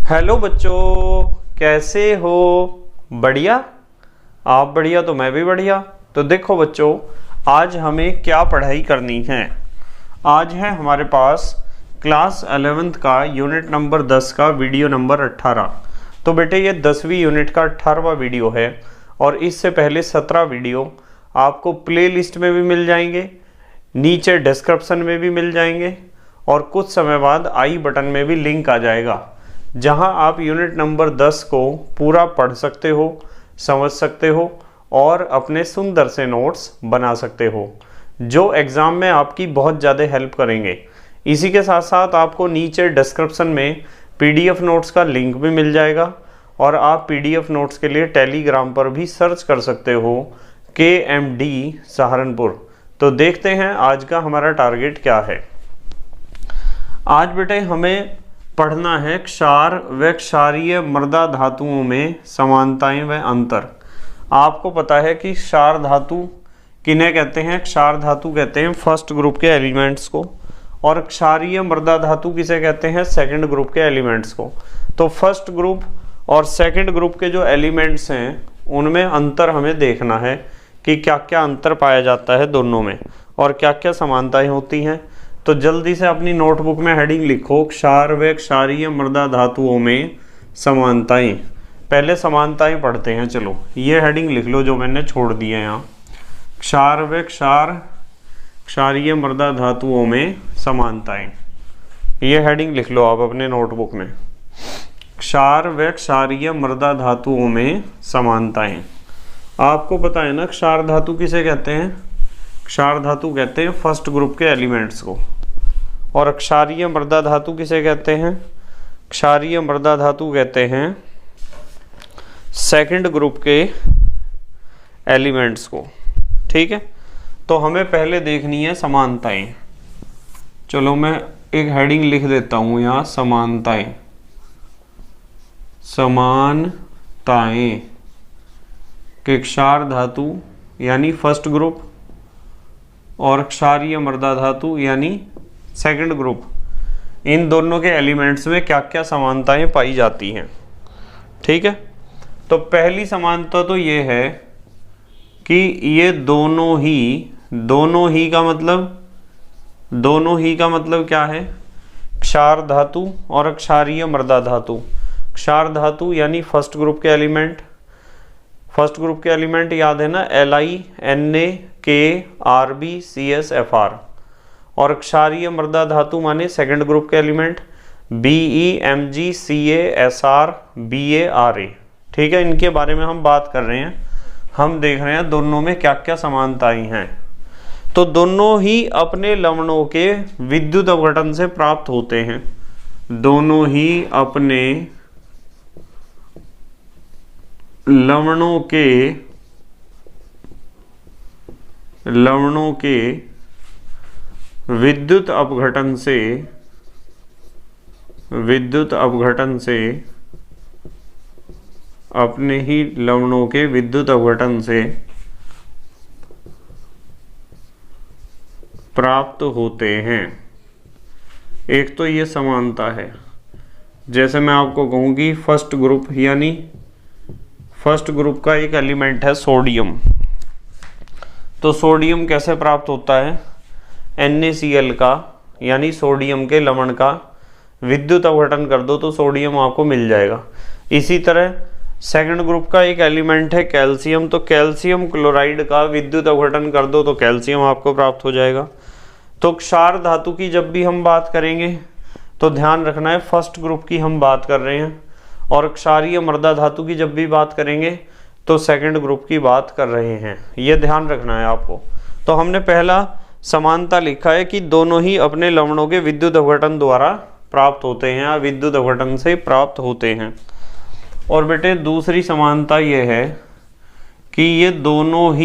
Hello बच्चों, कैसे हो? बढ़िया। आप बढ़िया तो मैं भी बढ़िया। तो देखो बच्चों, आज हमें क्या पढ़ाई करनी है। आज है हमारे पास क्लास 11th का यूनिट नंबर 10 का वीडियो नंबर 18। तो बेटे ये 10वीं यूनिट का 18वां वीडियो है और इससे पहले 17 वीडियो आपको प्ले लिस्ट में भी मिल जाएंगे, नीचे डिस्क्रिप्शन में भी मिल जाएंगे और कुछ समय बाद आई बटन में भी लिंक आ जाएगा, जहां आप यूनिट नंबर 10 को पूरा पढ़ सकते हो, समझ सकते हो और अपने सुंदर से नोट्स बना सकते हो, जो एग्ज़ाम में आपकी बहुत ज़्यादा हेल्प करेंगे। इसी के साथ साथ आपको नीचे डिस्क्रिप्शन में पीडीएफ नोट्स का लिंक भी मिल जाएगा और आप पीडीएफ नोट्स के लिए टेलीग्राम पर भी सर्च कर सकते हो KMD सहारनपुर। तो देखते हैं आज का हमारा टारगेट क्या है। आज बेटे हमें पढ़ना है क्षार व क्षारीय मृदा धातुओं में समानताएं व अंतर। आपको पता है कि क्षार धातु किन्हें कहते हैं? क्षार धातु कहते हैं फर्स्ट ग्रुप के एलिमेंट्स को, और क्षारीय मृदा धातु किसे कहते हैं? सेकंड ग्रुप के एलिमेंट्स को। तो फर्स्ट ग्रुप और सेकंड ग्रुप के जो एलिमेंट्स हैं उनमें अंतर हमें देखना है कि क्या क्या अंतर पाया जाता है दोनों में और क्या क्या समानताएं होती हैं। तो जल्दी से अपनी नोटबुक में हेडिंग लिखो, क्षार व क्षारीय मृदा धातुओं में समानताएं। पहले समानताएं पढ़ते हैं। चलो ये हेडिंग लिख लो जो मैंने छोड़ दी है यहाँ। क्षार व क्षारीय मृदा धातुओं में समानताएं, ये हेडिंग लिख लो आप अपने नोटबुक में। क्षार व क्षारीय मृदा धातुओं में समानताएं। आपको पता है ना क्षार धातु किसे कहते हैं? क्षार धातु कहते हैं फर्स्ट ग्रुप के एलिमेंट्स को। और क्षारीय मृदा धातु किसे कहते हैं? क्षारीय मृदा धातु कहते हैं सेकंड ग्रुप के एलिमेंट्स को। ठीक है, तो हमें पहले देखनी है समानताएं। चलो मैं एक हेडिंग लिख देता हूं यहाँ, समानताएं। समानताएं के क्षार धातु यानी फर्स्ट ग्रुप और क्षारीय मृदा धातु यानी सेकंड ग्रुप, इन दोनों के एलिमेंट्स में क्या क्या समानताएं पाई जाती हैं। ठीक है, तो पहली समानता तो ये है कि ये दोनों ही का मतलब क्या है? क्षार धातु और क्षारीय मृदा धातु। क्षार धातु यानी फर्स्ट ग्रुप के एलिमेंट, फर्स्ट ग्रुप के एलिमेंट याद है ना, Li Na K Rb CS Fr। और क्षारीय मृदा धातु माने सेकंड ग्रुप के element Be Mg Ca Sr Ba Ra। ठीक है, इनके बारे में हम बात कर रहे हैं। हम देख रहे हैं दोनों में क्या क्या समानताएं हैं। तो दोनों ही अपने लवणों के विद्युत अपघटन से प्राप्त होते हैं। दोनों ही अपने लवणों के विद्युत अपघटन से अपने ही लवणों के विद्युत अपघटन से प्राप्त होते हैं। एक तो ये समानता है। जैसे मैं आपको कहूँ कि फर्स्ट ग्रुप यानी फर्स्ट ग्रुप का एक एलिमेंट है सोडियम। तो सोडियम कैसे प्राप्त होता है? NaCl का यानी सोडियम के लवण का विद्युत अपघटन कर दो तो सोडियम आपको मिल जाएगा। इसी तरह सेकंड ग्रुप का एक एलिमेंट है कैल्शियम। तो कैल्शियम क्लोराइड का विद्युत अपघटन कर दो तो कैल्शियम आपको प्राप्त हो जाएगा। तो क्षार धातु की जब भी हम बात करेंगे तो ध्यान रखना है फर्स्ट ग्रुप की हम बात कर रहे हैं, और क्षारीय मृदा धातु की जब भी बात करेंगे तो सेकंड ग्रुप की बात कर रहे हैं। ये ध्यान रखना है आपको। तो हमने पहला समानता लिखा है कि दोनों ही अपने लवणों के विद्युत अपघटन द्वारा प्राप्त होते हैं या विद्युत अपघटन से प्राप्त होते हैं। और बेटे दूसरी समानता ये है कि ये दोनों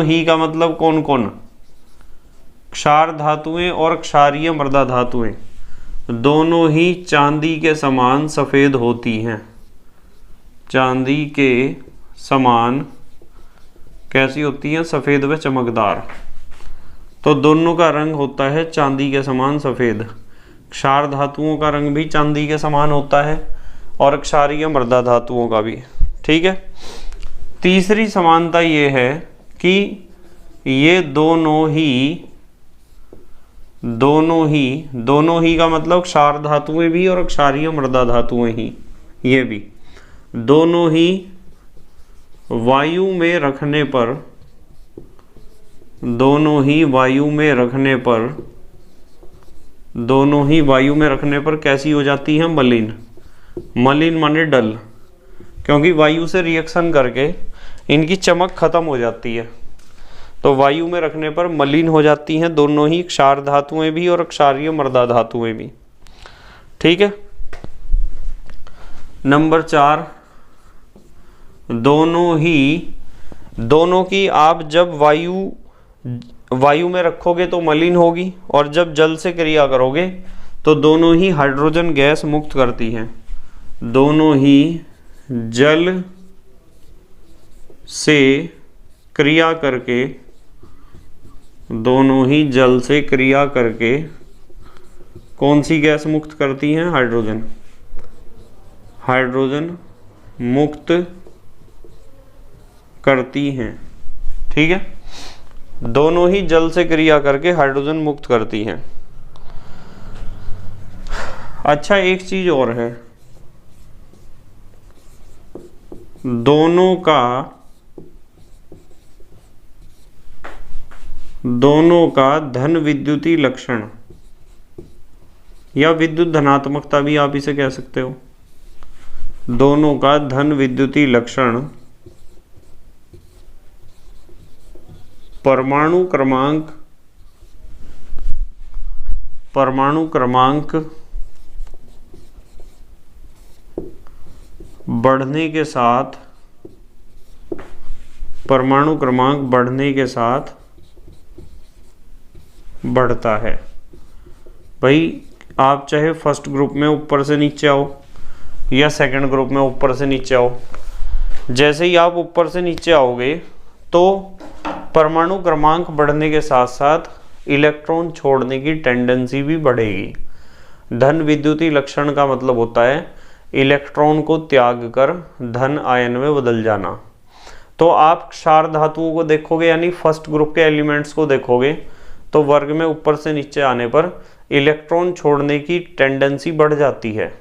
ही का मतलब कौन कौन? क्षार धातुएं और क्षारीय मृदा धातुएं दोनों ही चांदी के समान सफ़ेद होती हैं। चांदी के समान कैसी होती हैं? सफ़ेद व चमकदार। तो दोनों का रंग होता है चांदी के समान सफ़ेद। क्षार धातुओं का रंग भी चांदी के समान होता है और क्षारीय मृदा धातुओं का भी। ठीक है। तीसरी समानता ये है कि ये दोनों ही का मतलब क्षार धातुएं भी और क्षारीय मृदा धातुएं ही, ये भी दोनों ही वायु में रखने पर कैसी हो जाती है? मलिन माने डल, क्योंकि वायु से रिएक्शन करके इनकी चमक खत्म हो जाती है, तो वायु में रखने पर मलिन हो जाती हैं दोनों ही, क्षार धातुएं भी और क्षारीय मृदा धातुएं भी। ठीक है। नंबर 4, दोनों की आप जब वायु में रखोगे तो मलिन होगी, और जब जल से क्रिया करोगे तो दोनों ही हाइड्रोजन गैस मुक्त करती हैं। दोनों ही जल से क्रिया करके कौन सी गैस मुक्त करती हैं? हाइड्रोजन मुक्त करती हैं। ठीक है। दोनों ही जल से क्रिया करके हाइड्रोजन मुक्त करती हैं। अच्छा, एक चीज और है, दोनों का धन विद्युतीय लक्षण या विद्युत धनात्मकता भी आप इसे कह सकते हो। दोनों का धन विद्युतीय लक्षण परमाणु क्रमांक बढ़ने के साथ बढ़ता है। भाई आप चाहे फर्स्ट ग्रुप में ऊपर से नीचे आओ या सेकंड ग्रुप में ऊपर से नीचे आओ, जैसे ही आप ऊपर से नीचे आओगे तो परमाणु क्रमांक बढ़ने के साथ साथ इलेक्ट्रॉन छोड़ने की टेंडेंसी भी बढ़ेगी। धन विद्युतीय लक्षण का मतलब होता है इलेक्ट्रॉन को त्याग कर धन आयन में बदल जाना। तो आप क्षार धातुओं को देखोगे, यानी फर्स्ट ग्रुप के एलिमेंट्स को देखोगे, तो वर्ग में ऊपर से नीचे आने पर इलेक्ट्रॉन छोड़ने की टेंडेंसी बढ़ जाती है,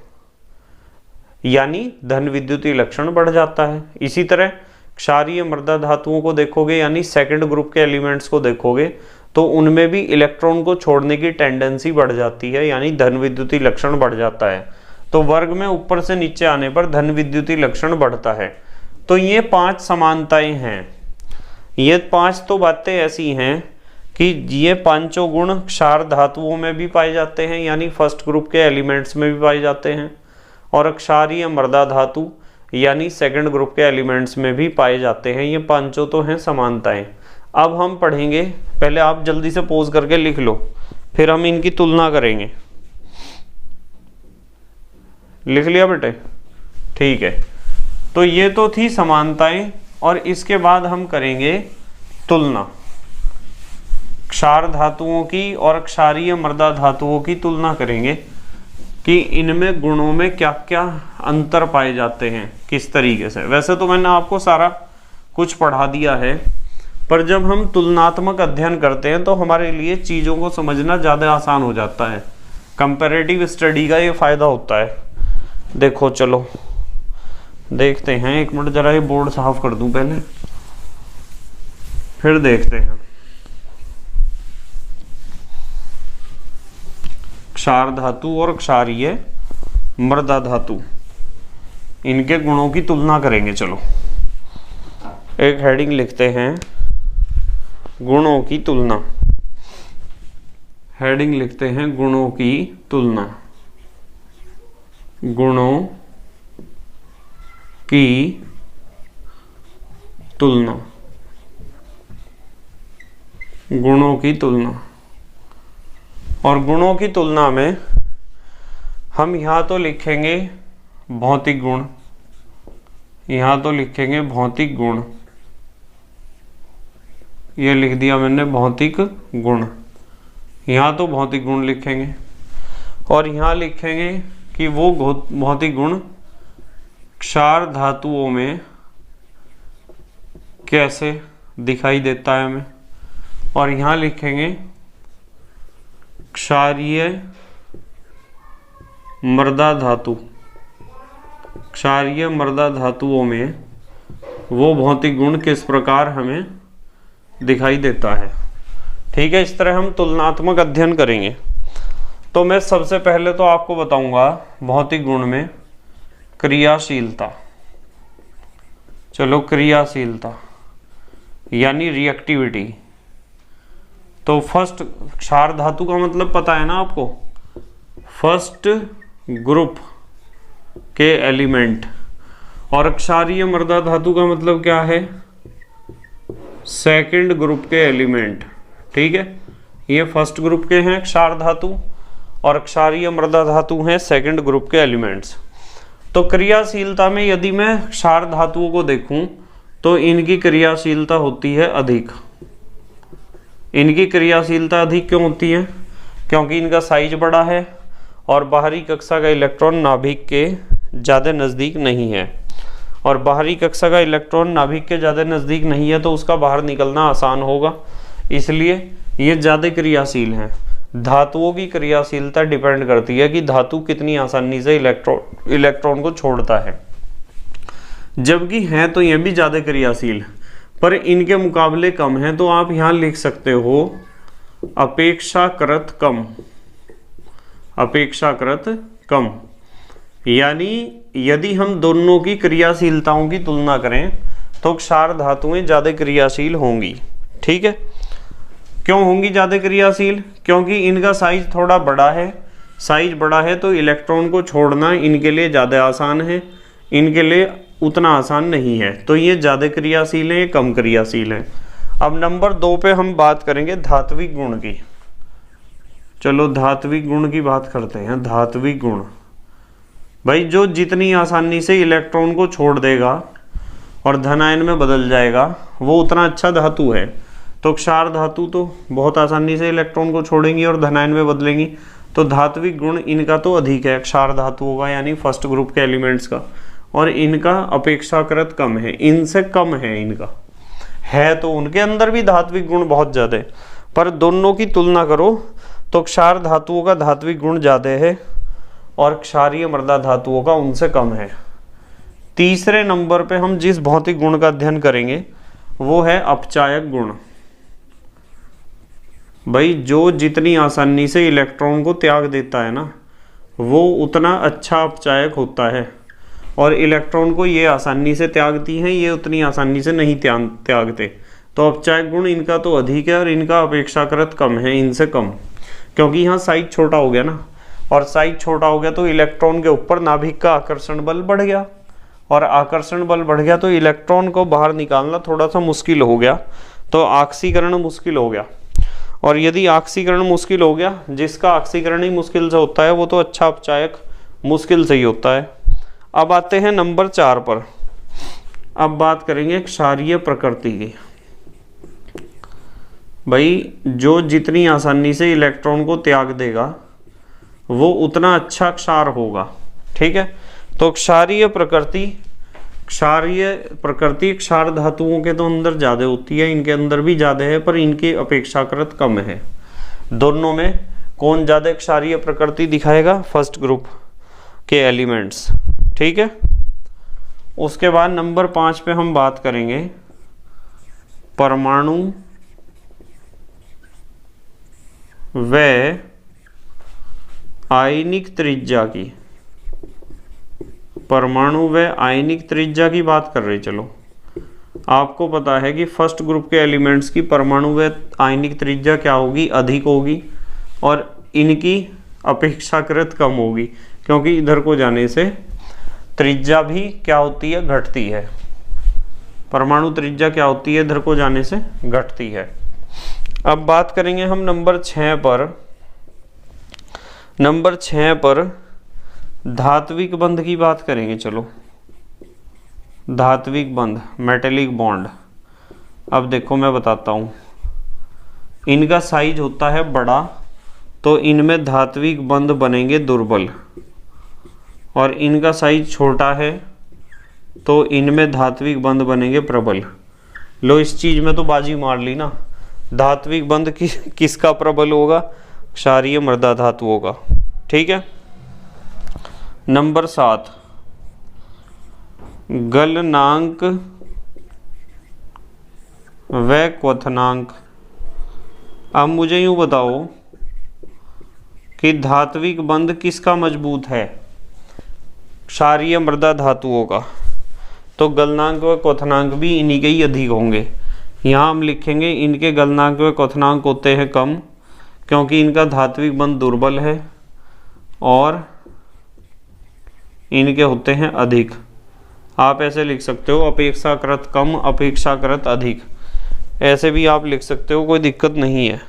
यानी धन विद्युतीय लक्षण बढ़ जाता है। इसी तरह क्षारीय मृदा धातुओं को देखोगे, यानी सेकंड ग्रुप के एलिमेंट्स को देखोगे, तो उनमें भी इलेक्ट्रॉन को छोड़ने की टेंडेंसी बढ़ जाती है, यानी धन विद्युतीय लक्षण बढ़ जाता है। तो वर्ग में ऊपर से नीचे आने पर धन विद्युतीय लक्षण बढ़ता है। तो ये 5 समानताएं हैं। ये 5 तो बातें ऐसी हैं कि ये पांचों गुण क्षार धातुओं में भी पाए जाते हैं, यानी फर्स्ट ग्रुप के एलिमेंट्स में भी पाए जाते हैं, और क्षारीय मृदा धातु यानी सेकंड ग्रुप के एलिमेंट्स में भी पाए जाते हैं। ये पांचों तो हैं समानताएं। अब हम पढ़ेंगे, पहले आप जल्दी से पोज करके लिख लो, फिर हम इनकी तुलना करेंगे। लिख लिया बेटे? ठीक है। तो ये तो थी समानताएं, और इसके बाद हम करेंगे तुलना। क्षार धातुओं की और क्षारीय मृदा धातुओं की तुलना करेंगे कि इनमें गुणों में क्या क्या अंतर पाए जाते हैं, किस तरीके से। वैसे तो मैंने आपको सारा कुछ पढ़ा दिया है, पर जब हम तुलनात्मक अध्ययन करते हैं तो हमारे लिए चीज़ों को समझना ज़्यादा आसान हो जाता है। कंपैरेटिव स्टडी का ये फ़ायदा होता है। देखो चलो देखते हैं, एक मिनट जरा ये बोर्ड साफ कर दूं पहले, फिर देखते हैं। क्षार धातु और क्षारीय मृदा धातु, इनके गुणों की तुलना करेंगे। चलो एक हेडिंग लिखते हैं, गुणों की तुलना। हेडिंग लिखते हैं गुणों की तुलना। गुणों की तुलना। गुणों की तुलना। और गुणों की तुलना में हम यहाँ तो लिखेंगे भौतिक गुण, यहाँ तो लिखेंगे भौतिक गुण, ये लिख दिया मैंने भौतिक गुण, यहाँ तो भौतिक गुण लिखेंगे। और यहाँ लिखेंगे कि वो भौतिक गुण क्षार धातुओं में कैसे दिखाई देता है हमें। और यहाँ लिखेंगे क्षारीय मृदा धातु, क्षारीय मृदा धातुओं में वो भौतिक गुण किस प्रकार हमें दिखाई देता है। ठीक है, इस तरह हम तुलनात्मक अध्ययन करेंगे। तो मैं सबसे पहले तो आपको बताऊंगा भौतिक गुण में क्रियाशीलता। चलो, क्रियाशीलता यानी रिएक्टिविटी। तो फर्स्ट, क्षार धातु का मतलब पता है ना आपको, फर्स्ट ग्रुप के एलिमेंट। और क्षारीय मृदा धातु का मतलब क्या है, सेकंड ग्रुप के एलिमेंट। ठीक है, ये फर्स्ट ग्रुप के हैं क्षार धातु और क्षारीय मृदा धातु हैं सेकंड ग्रुप के एलिमेंट्स। तो क्रियाशीलता में यदि मैं क्षार धातुओं को देखूं तो इनकी क्रियाशीलता होती है अधिक। इनकी क्रियाशीलता अधिक क्यों होती है, क्योंकि इनका साइज बड़ा है और बाहरी कक्षा का इलेक्ट्रॉन नाभिक के ज़्यादा नज़दीक नहीं है। और बाहरी कक्षा का इलेक्ट्रॉन नाभिक के ज़्यादा नज़दीक नहीं है तो उसका बाहर निकलना आसान होगा, इसलिए ये ज़्यादा क्रियाशील हैं। धातुओं की क्रियाशीलता डिपेंड करती है कि धातु कितनी आसानी से इलेक्ट्रॉन को छोड़ता है। जबकि हैं तो ये भी ज़्यादा क्रियाशील, पर इनके मुकाबले कम है। तो आप यहाँ लिख सकते हो अपेक्षाकृत कम, अपेक्षाकृत कम। यानी यदि हम दोनों की क्रियाशीलताओं की तुलना करें तो क्षार धातुएं ज़्यादा क्रियाशील होंगी। ठीक है, क्यों होंगी ज़्यादा क्रियाशील, क्योंकि इनका साइज थोड़ा बड़ा है। साइज बड़ा है तो इलेक्ट्रॉन को छोड़ना इनके लिए ज़्यादा आसान है, इनके लिए उतना आसान नहीं है। तो ये ज़्यादा क्रियाशील है, ये कम क्रियाशील है। अब नंबर 2 पे हम बात करेंगे धात्विक गुण की। चलो, धात्विक गुण की बात करते हैं। धात्विक गुण भाई, जो जितनी आसानी से इलेक्ट्रॉन को छोड़ देगा और धनायन में बदल जाएगा वो उतना अच्छा धातु है। तो क्षार धातु तो बहुत आसानी से इलेक्ट्रॉन को छोड़ेंगी और धनायन में बदलेंगी, तो धात्विक गुण इनका तो अधिक है क्षार धातुओं का, यानी फर्स्ट ग्रुप के एलिमेंट्स का। और इनका अपेक्षाकृत कम है, इनसे कम है इनका। है तो उनके अंदर भी धात्विक गुण बहुत ज़्यादा है, पर दोनों की तुलना करो तो क्षार धातुओं का धात्विक गुण ज़्यादा है और क्षारीय मृदा धातुओं का उनसे कम है। तीसरे नंबर पे हम जिस भौतिक गुण का अध्ययन करेंगे वो है अपचायक गुण। भाई, जो जितनी आसानी से इलेक्ट्रॉन को त्याग देता है ना, वो उतना अच्छा अपचायक होता है। और इलेक्ट्रॉन को ये आसानी से त्यागती हैं, ये उतनी आसानी से नहीं त्यागते। तो अपचायक गुण इनका तो अधिक है और इनका अपेक्षाकृत कम है, इनसे कम। क्योंकि यहाँ साइज छोटा हो गया ना, और साइज छोटा हो गया तो इलेक्ट्रॉन के ऊपर नाभिक का आकर्षण बल बढ़ गया, और आकर्षण बल बढ़ गया तो इलेक्ट्रॉन को बाहर निकालना थोड़ा सा मुश्किल हो गया, तो ऑक्सीकरण मुश्किल हो गया। और यदि ऑक्सीकरण मुश्किल हो गया, जिसका ऑक्सीकरण ही मुश्किल से होता है वो तो अच्छा अपचायक मुश्किल से ही होता है। अब आते हैं नंबर 4 पर। अब बात करेंगे क्षारीय प्रकृति की। भाई, जो जितनी आसानी से इलेक्ट्रॉन को त्याग देगा वो उतना अच्छा क्षार होगा। ठीक है, तो क्षारीय प्रकृति क्षार धातुओं के तो अंदर ज़्यादा होती है, इनके अंदर भी ज़्यादा है, पर इनकी अपेक्षाकृत कम है। दोनों में कौन ज़्यादा क्षारीय प्रकृति दिखाएगा, फर्स्ट ग्रुप के एलिमेंट्स। ठीक है, उसके बाद नंबर 5 पे हम बात करेंगे परमाणु व आयनिक त्रिज्या की। परमाणु व आयनिक त्रिज्या की बात कर रहे। चलो, आपको पता है कि फर्स्ट ग्रुप के एलिमेंट्स की परमाणु व आयनिक त्रिज्या क्या होगी, अधिक होगी, और इनकी अपेक्षाकृत कम होगी, क्योंकि इधर को जाने से त्रिज्या भी क्या होती है, घटती है। परमाणु त्रिज्या क्या होती है, इधर को जाने से घटती है। अब बात करेंगे हम नंबर 6 पर। नंबर 6 पर धात्विक बंध की बात करेंगे। चलो, धात्विक बंध, मेटेलिक बॉन्ड। अब देखो मैं बताता हूँ, इनका साइज होता है बड़ा तो इनमें धात्विक बंध बनेंगे दुर्बल, और इनका साइज छोटा है तो इनमें धात्विक बंध बनेंगे प्रबल। लो इस चीज में तो बाजी मार ली ना। धात्विक बंध किसका प्रबल होगा? क्षारीय मृदा धातुओं का। ठीक है। नंबर 7, गलनांक व क्वथनांक। अब मुझे यूं बताओ कि धात्विक बंध किसका मजबूत है? क्षारीय मृदा धातुओं का। तो गलनांक व क्वथनांक भी इन्हीं के ही अधिक होंगे। यहाँ हम लिखेंगे इनके गलनांक व क्वथनांक होते हैं कम, क्योंकि इनका धात्विक बंध दुर्बल है, और इनके होते हैं अधिक। आप ऐसे लिख सकते हो, अपेक्षाकृत कम, अपेक्षाकृत अधिक, ऐसे भी आप लिख सकते हो, कोई दिक्कत नहीं है।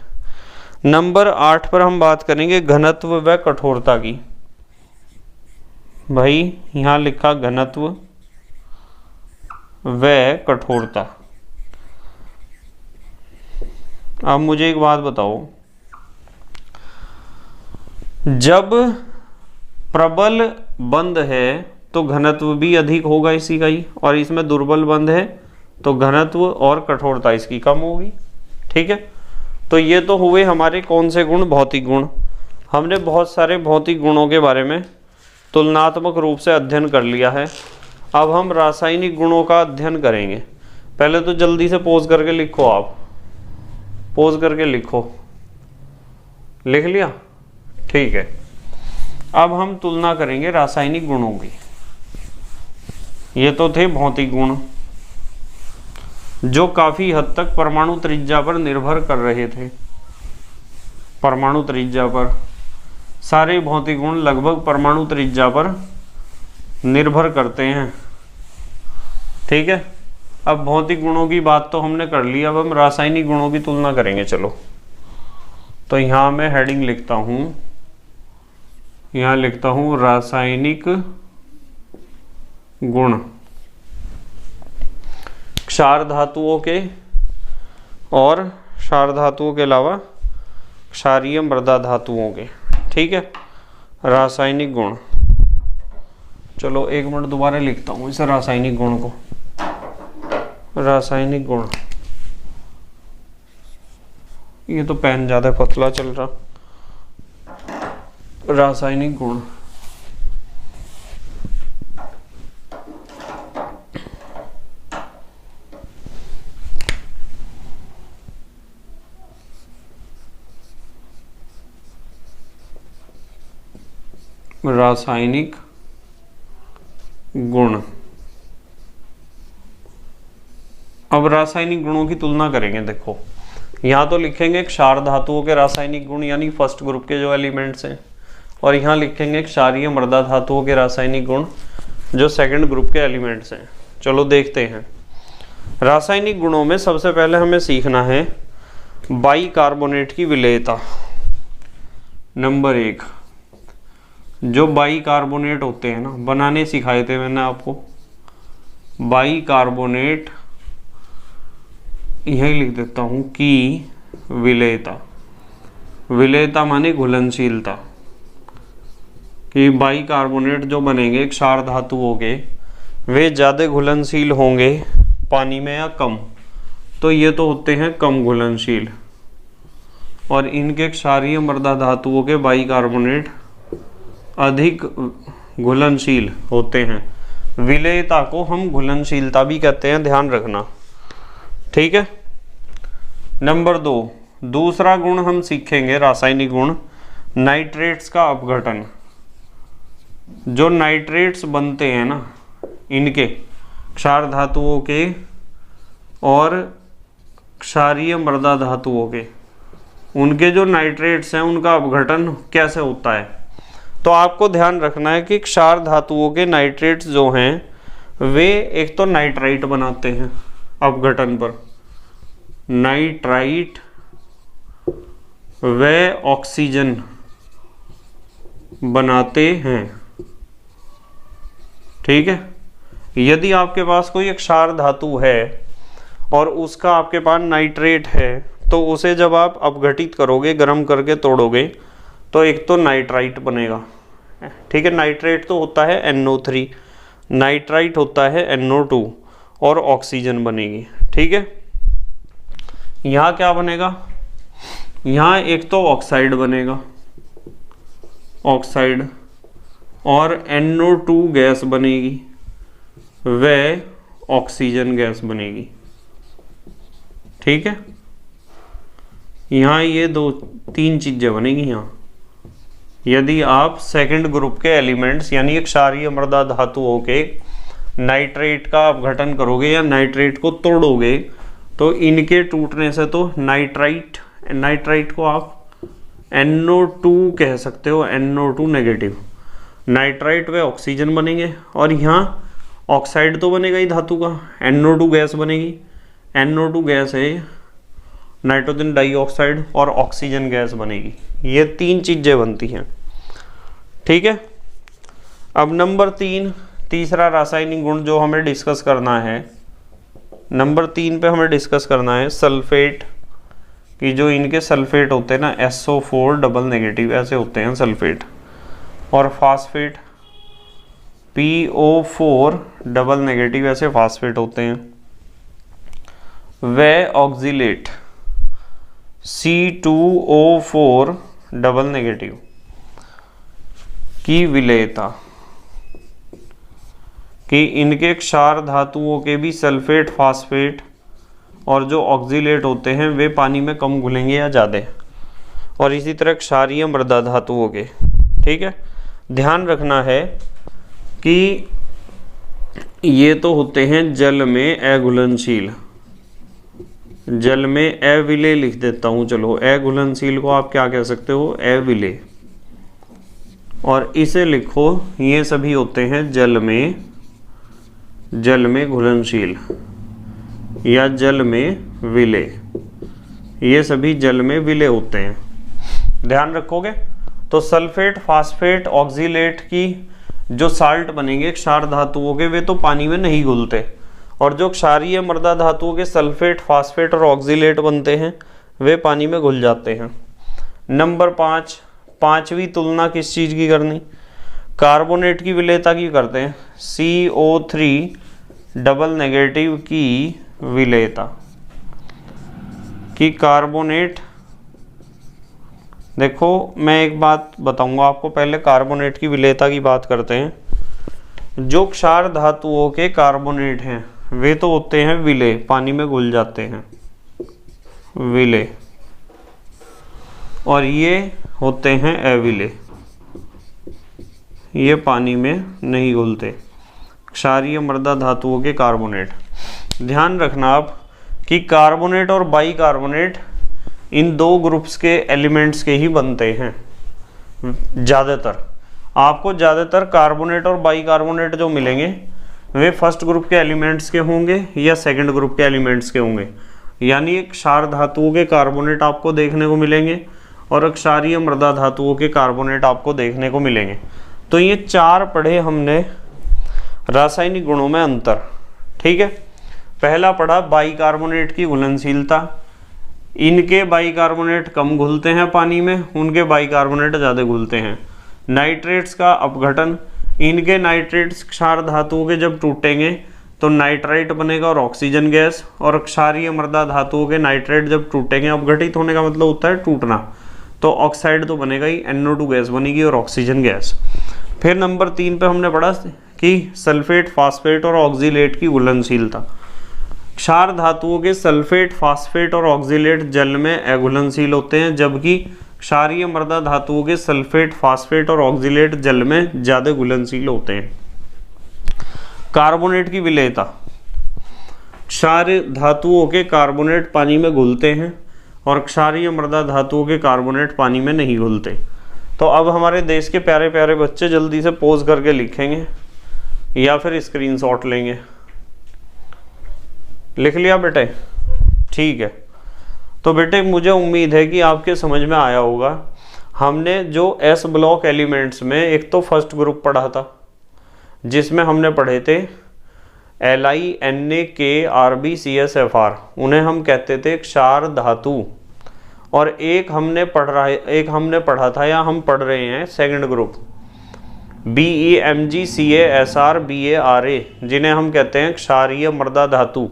नंबर 8 पर हम बात करेंगे घनत्व व कठोरता की। भाई यहाँ लिखा घनत्व व कठोरता। अब मुझे एक बात बताओ, जब प्रबल बंध है तो घनत्व भी अधिक होगा इसी का ही, और इसमें दुर्बल बंध है तो घनत्व और कठोरता इसकी कम होगी। ठीक है। तो ये तो हुए हमारे कौन से गुण? भौतिक गुण। हमने बहुत सारे भौतिक गुणों के बारे में तुलनात्मक रूप से अध्ययन कर लिया है। अब हम रासायनिक गुणों का अध्ययन करेंगे। पहले तो जल्दी से पोज करके लिखो, आप पोज करके लिखो। लिख लिया? ठीक है। अब हम तुलना करेंगे रासायनिक गुणों की। ये तो थे भौतिक गुण जो काफी हद तक परमाणु त्रिज्या पर निर्भर कर रहे थे। परमाणु त्रिज्या पर सारे भौतिक गुण लगभग परमाणु त्रिज्या पर निर्भर करते हैं। ठीक है। अब भौतिक गुणों की बात तो हमने कर ली, अब हम रासायनिक गुणों की तुलना करेंगे। चलो, तो यहां मैं हेडिंग लिखता हूं, यहां लिखता हूं रासायनिक गुण क्षार धातुओं के और क्षार धातुओं के अलावा क्षारीय मृदा धातुओं के। ठीक है। रासायनिक गुण। चलो एक मिनट दोबारा लिखता हूं इसे, रासायनिक गुण को। रासायनिक गुण, ये तो पेन ज्यादा पतला चल रहा। रासायनिक गुण, रासायनिक गुण। अब रासायनिक गुणों की तुलना करेंगे। देखो यहाँ तो लिखेंगे क्षार धातुओं के रासायनिक गुण यानी फर्स्ट ग्रुप के जो एलिमेंट्स हैं, और यहाँ लिखेंगे क्षारीय मृदा धातुओं के रासायनिक गुण जो सेकंड ग्रुप के एलिमेंट्स हैं। चलो देखते हैं। रासायनिक गुणों में सबसे पहले हमें सीखना है बाइकार्बोनेट की विलेयता। नंबर 1, जो बाइकार्बोनेट होते हैं ना, बनाने सिखाए थे मैंने आपको। बाइकार्बोनेट यही लिख देता हूं कि विलेयता। विलेयता माने घुलनशीलता, कि बाइकार्बोनेट जो बनेंगे क्षार धातुओं के वे ज़्यादा घुलनशील होंगे पानी में या कम। तो ये तो होते हैं कम घुलनशील, और इनके क्षारीय मृदा धातुओं के बाइकार्बोनेट अधिक घुलनशील होते हैं। विलेयता को हम घुलनशीलता भी कहते हैं, ध्यान रखना। ठीक है। नंबर 2, दूसरा गुण हम सीखेंगे रासायनिक गुण, नाइट्रेट्स का अपघटन। जो नाइट्रेट्स बनते हैं ना, इनके क्षार धातुओं के और क्षारीय मृदा धातुओं के, उनके जो नाइट्रेट्स हैं उनका अपघटन कैसे होता है। तो आपको ध्यान रखना है कि क्षार धातुओं के नाइट्रेट्स जो हैं वे एक तो नाइट्राइट बनाते हैं अपघटन पर, नाइट्राइट व ऑक्सीजन बनाते हैं। ठीक है। यदि आपके पास कोई एक क्षार धातु है और उसका आपके पास नाइट्रेट है, तो उसे जब आप अपघटित करोगे, गर्म करके तोड़ोगे, तो एक तो नाइट्राइट बनेगा, ठीक है। नाइट्रेट तो होता है NO3, नाइट्राइट होता है NO2 और ऑक्सीजन बनेगी, ठीक है। यहाँ क्या बनेगा, यहाँ एक तो ऑक्साइड बनेगा, ऑक्साइड, और NO2 गैस बनेगी, वह ऑक्सीजन गैस बनेगी, ठीक है। यहाँ ये दो तीन चीजें बनेगी। यहाँ यदि आप सेकंड ग्रुप के एलिमेंट्स यानी क्षारीय मृदा धातुओं के नाइट्रेट का अपघटन करोगे या नाइट्रेट को तोड़ोगे तो इनके टूटने से तो नाइट्राइट को आप NO2 कह सकते हो, NO2 नेगेटिव, नाइट्राइट व ऑक्सीजन बनेंगे। और यहाँ ऑक्साइड तो बनेगा ही धातु का, NO2 गैस बनेगी, NO2 गैस है नाइट्रोजन डाइऑक्साइड, और ऑक्सीजन गैस बनेगी। ये तीन चीजें बनती हैं, ठीक है। अब नंबर 3, तीसरा रासायनिक गुण जो हमें डिस्कस करना है, नंबर 3 पे हमें डिस्कस करना है सल्फेट कि जो इनके सल्फेट होते हैं ना, SO4 डबल नेगेटिव ऐसे होते हैं सल्फेट, और फास्फेट PO4 डबल नेगेटिव ऐसे फास्फेट होते हैं। वे ऑक्जिलेट C2O4 डबल नेगेटिव की विलेयता कि इनके क्षार धातुओं के भी सल्फेट, फास्फेट और जो ऑक्जिलेट होते हैं वे पानी में कम घुलेंगे या ज़्यादा, और इसी तरह क्षारीय मृदा धातुओं के, ठीक है। ध्यान रखना है कि ये तो होते हैं जल में अघुलनशील, जल में अविलेय लिख देता हूँ, चलो अघुलनशील को आप क्या कह सकते हो, अविलेय, और इसे लिखो ये सभी होते हैं जल में घुलनशील या जल में विलेय, ये सभी जल में विलेय होते हैं, ध्यान रखोगे। तो सल्फेट, फास्फेट, ऑक्जिलेट की जो साल्ट बनेंगे क्षार धातुओं के वे तो पानी में नहीं घुलते, और जो क्षारीय मृदा धातुओं के सल्फेट, फास्फेट और ऑक्जिलेट बनते हैं वे पानी में घुल जाते हैं। नंबर 5, पांचवी तुलना किस चीज की करनी, कार्बोनेट की विलेयता की करते हैं, CO3 डबल नेगेटिव की विलेयता कि कार्बोनेट, देखो मैं एक बात बताऊंगा आपको, पहले कार्बोनेट की विलेयता की बात करते हैं। जो क्षार धातुओं के कार्बोनेट हैं वे तो होते हैं विलेय, पानी में घुल जाते हैं विलेय, और ये होते हैं अविलेय, ये पानी में नहीं घुलते, क्षारीय मृदा धातुओं के कार्बोनेट। ध्यान रखना आप कि कार्बोनेट और बाइकार्बोनेट इन दो ग्रुप्स के एलिमेंट्स के ही बनते हैं ज़्यादातर। आपको ज़्यादातर कार्बोनेट और बाइकार्बोनेट जो मिलेंगे वे फर्स्ट ग्रुप के एलिमेंट्स के होंगे या सेकंड ग्रुप के एलिमेंट्स के होंगे, यानी क्षार धातुओं के कार्बोनेट आपको देखने को मिलेंगे और क्षारीय मृदा धातुओं के कार्बोनेट आपको देखने को मिलेंगे। तो ये 4 पढ़े हमने रासायनिक गुणों में अंतर, ठीक है। पहला पढ़ा बाइकार्बोनेट की घुलनशीलता, इनके बाइकार्बोनेट कम घुलते हैं पानी में, उनके बाइकार्बोनेट ज़्यादा घुलते हैं। नाइट्रेट्स का अपघटन, इनके नाइट्रेट्स क्षार धातुओं के जब टूटेंगे तो नाइट्राइट बनेगा और ऑक्सीजन गैस, और क्षारीय मृदा धातुओं के नाइट्रेट जब टूटेंगे, अपघटित होने का मतलब होता है टूटना, तो ऑक्साइड तो बनेगा ही, NO2 गैस बनेगी और ऑक्सीजन गैस। फिर नंबर 3 पे हमने पढ़ा कि सल्फेट, फास्फेट और ऑक्जिलेट की घुलनशीलता। क्षार धातुओं के सल्फेट, फास्फेट और ऑक्जिलेट जल में अघुलनशील होते हैं, जबकि क्षारीय मृदा धातुओं के सल्फेट, फास्फेट और ऑक्जिलेट जल में ज्यादा घुलनशील होते हैं। कार्बोनेट की विलेयता, क्षारीय धातुओं के कार्बोनेट पानी में घुलते हैं और क्षारीय मृदा धातुओं के कार्बोनेट पानी में नहीं घुलते। तो अब हमारे देश के प्यारे प्यारे बच्चे जल्दी से पोज करके लिखेंगे या फिर स्क्रीनशॉट लेंगे। लिख लिया बेटे, ठीक है। तो बेटे मुझे उम्मीद है कि आपके समझ में आया होगा। हमने जो S ब्लॉक एलिमेंट्स में एक तो फर्स्ट ग्रुप पढ़ा था जिसमें हमने पढ़े थे Li, Na, K, Rb, CsFr, उन्हें हम कहते थे क्षार धातु, और एक हमने पढ़ा था या हम पढ़ रहे हैं second group BEMG CaSr BaRa, जिन्हें हम कहते हैं क्षारीय मृदा धातु,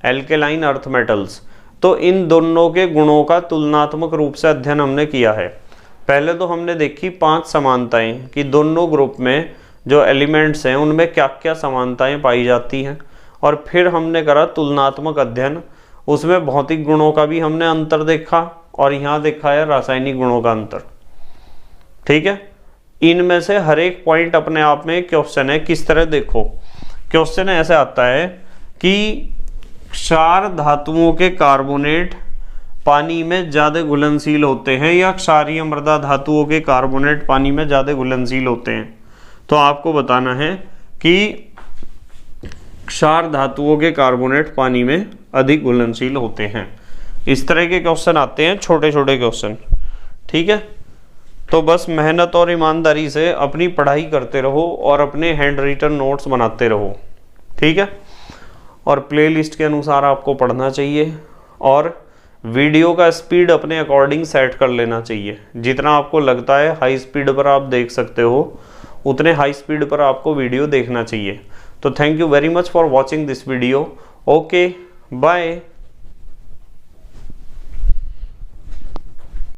एल्केलाइन अर्थ मेटल्स। तो इन दोनों के गुणों का तुलनात्मक रूप से अध्ययन हमने किया है। पहले तो हमने देखी 5 समानताएं कि दोनों ग्रुप में जो एलिमेंट्स हैं उनमें क्या क्या समानताएं पाई जाती हैं, और फिर हमने करा तुलनात्मक अध्ययन। उसमें भौतिक गुणों का भी हमने अंतर देखा और यहाँ देखा है रासायनिक गुणों का अंतर। ठीक है, इनमें से हर एक पॉइंट अपने आप में क्वेश्चन है। किस तरह देखो, क्वेश्चन ऐसे आता है कि क्षार धातुओं के कार्बोनेट पानी में ज्यादा घुलनशील होते हैं या क्षारीय मृदा धातुओं के कार्बोनेट पानी में ज्यादा घुलनशील होते हैं। तो आपको बताना है कि क्षार धातुओं के कार्बोनेट पानी में अधिक घुलनशील होते हैं। इस तरह के क्वेश्चन आते हैं, छोटे छोटे क्वेश्चन। ठीक है, तो बस मेहनत और ईमानदारी से अपनी पढ़ाई करते रहो और अपने हैंड रिटन नोट्स बनाते रहो। ठीक है, और प्लेलिस्ट के अनुसार आपको पढ़ना चाहिए और वीडियो का स्पीड अपने अकॉर्डिंग सेट कर लेना चाहिए। जितना आपको लगता है हाई स्पीड पर आप देख सकते हो, उतने हाई स्पीड पर आपको वीडियो देखना चाहिए। तो thank you very much for watching this video. Okay, bye.